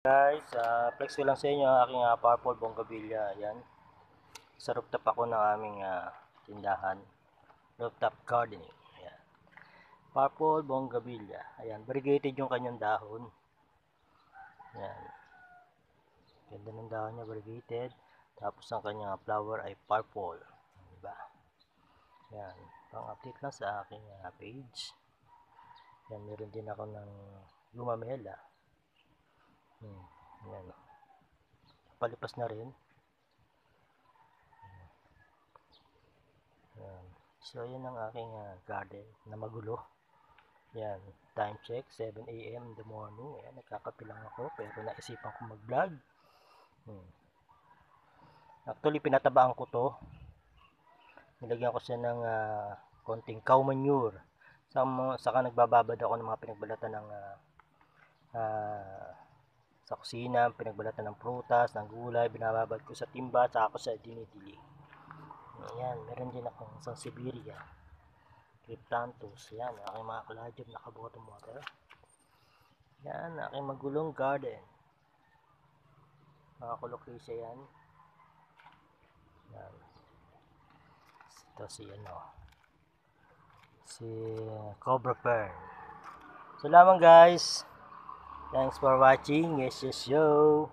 Guys, flex ko lang sa inyo ang aking purple bonggabilya. Ayan. Sa rooftop ako ng aming tindahan. Rooftop gardening. Ayan. Purple bonggabilya. Ayan. Variegated yung kanyang dahon. Ayan. Ganda ng dahon niya, variegated. Tapos ang kanyang flower ay purple. Diba? Ayan. Pang-update lang sa aking page. Ayan. Meron din ako ng lumamela. Ayan. Palipas na rin. Ayan. So, ayan ang aking garden na magulo. Ayan. Time check, 7 AM in the morning. Ayan, nagkakape lang ako pero naisipan ko mag-vlog. Actually, pinatabaan ko to. Nilagyan ko siya ng konting cow manure. Saka nagbababad ako ng mga pinagbalatan ng sa kusina, pinagbalatan ng prutas, ng gulay, binababad ko sa timba, saka ako sa dinidili. Ayan, meron din akong Sansevieria, Cryptanthus. Ayan, aking mga caladium na bottom water. Ayan, aking magulong garden. Mga colocasia yan. Ayan. Ito si Cobra Fern. Salamat guys. Thanks for watching. Yes, yo.